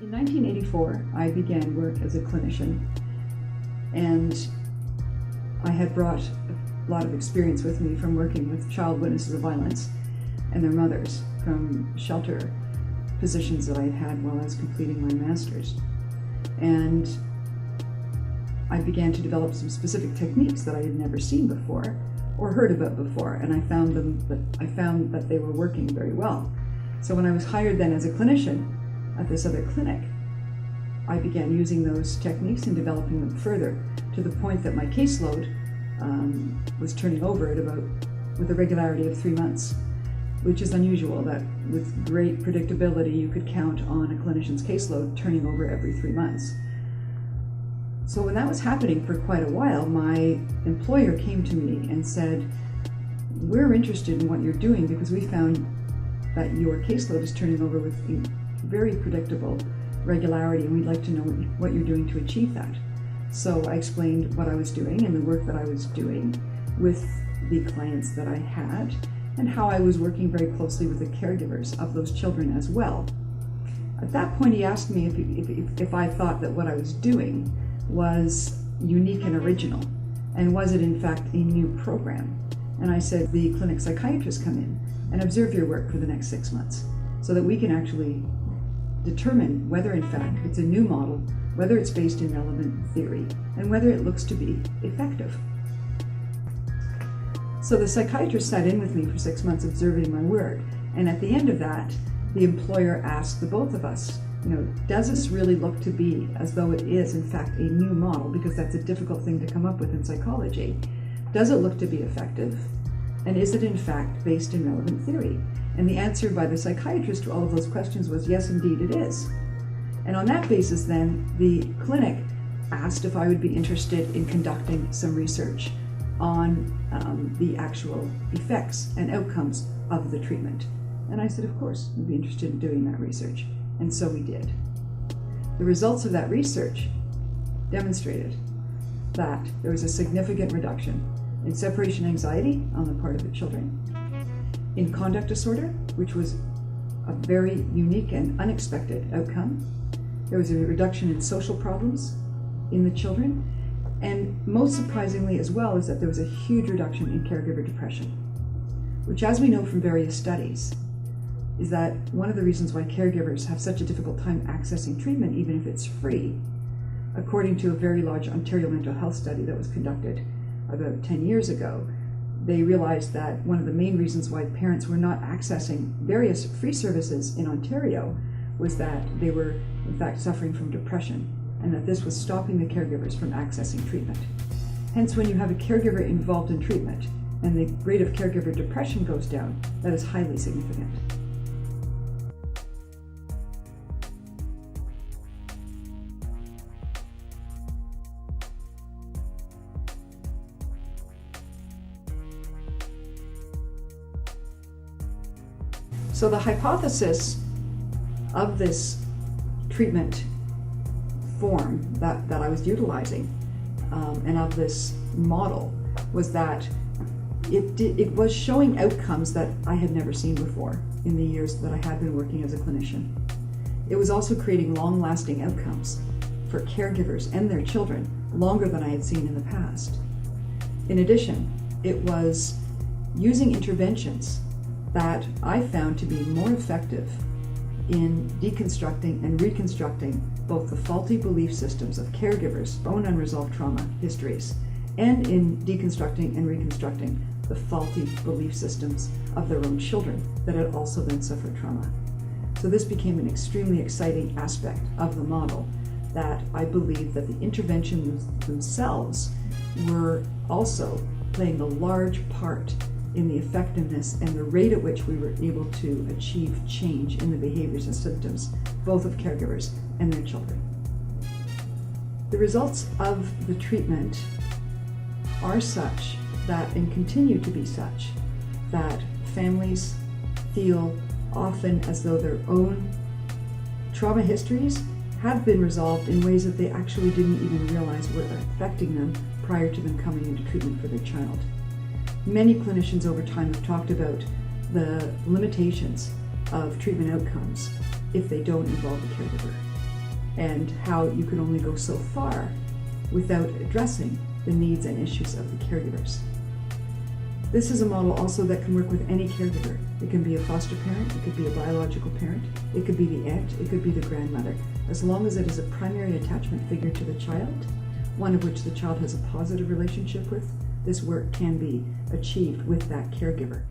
In 1984, I began work as a clinician, and I had brought a lot of experience with me from working with child witnesses of violence and their mothers from shelter positions that I had had while I was completing my master's. And I began to develop some specific techniques that I had never seen before or heard about before, and I found that they were working very well. So when I was hired then as a clinician at this other clinic, I began using those techniques and developing them further to the point that my caseload was turning over with a regularity of 3 months, which is unusual. That with great predictability you could count on a clinician's caseload turning over every 3 months. So when that was happening for quite a while, my employer came to me and said, "We're interested in what you're doing because we found that your caseload is turning over with very predictable regularity, and we'd like to know what you're doing to achieve that." So I explained what I was doing and the work that I was doing with the clients that I had, and how I was working very closely with the caregivers of those children as well. At that point, he asked me if I thought that what I was doing was unique and original, and was it in fact a new program. And I said, "The clinic psychiatrists come in and observe your work for the next 6 months so that we can actually determine whether in fact it's a new model, whether it's based in relevant theory, and whether it looks to be effective." So the psychiatrist sat in with me for 6 months observing my work, and at the end of that, the employer asked the both of us, does this really look to be as though it is in fact a new model, because that's a difficult thing to come up with in psychology. Does it look to be effective? And is it in fact based in relevant theory? And the answer by the psychiatrist to all of those questions was, yes, indeed it is. And on that basis then, the clinic asked if I would be interested in conducting some research on the actual effects and outcomes of the treatment. And I said, of course, I'd be interested in doing that research. And so we did. The results of that research demonstrated that there was a significant reduction in separation anxiety on the part of the children, in conduct disorder, which was a very unique and unexpected outcome. There was a reduction in social problems in the children, and most surprisingly as well is that there was a huge reduction in caregiver depression, which, as we know from various studies, is that one of the reasons why caregivers have such a difficult time accessing treatment, even if it's free. According to a very large Ontario mental health study that was conducted about 10 years ago, they realized that one of the main reasons why parents were not accessing various free services in Ontario was that they were in fact suffering from depression, and that this was stopping the caregivers from accessing treatment. Hence, when you have a caregiver involved in treatment and the rate of caregiver depression goes down, that is highly significant. So the hypothesis of this treatment form that I was utilizing and of this model was that it was showing outcomes that I had never seen before in the years that I had been working as a clinician. It was also creating long-lasting outcomes for caregivers and their children, longer than I had seen in the past. In addition, it was using interventions that I found to be more effective in deconstructing and reconstructing both the faulty belief systems of caregivers' own unresolved trauma histories, and in deconstructing and reconstructing the faulty belief systems of their own children that had also then suffered trauma. So this became an extremely exciting aspect of the model, that I believe that the interventions themselves were also playing a large part in the effectiveness and the rate at which we were able to achieve change in the behaviors and symptoms, both of caregivers and their children. The results of the treatment are such that, and continue to be such, that families feel often as though their own trauma histories have been resolved in ways that they actually didn't even realize were affecting them prior to them coming into treatment for their child. Many clinicians over time have talked about the limitations of treatment outcomes if they don't involve the caregiver. and how you can only go so far without addressing the needs and issues of the caregivers. This is a model also that can work with any caregiver. It can be a foster parent, it could be a biological parent, it could be the aunt, it could be the grandmother. As long as it is a primary attachment figure to the child, one of which the child has a positive relationship with, this work can be achieved with that caregiver.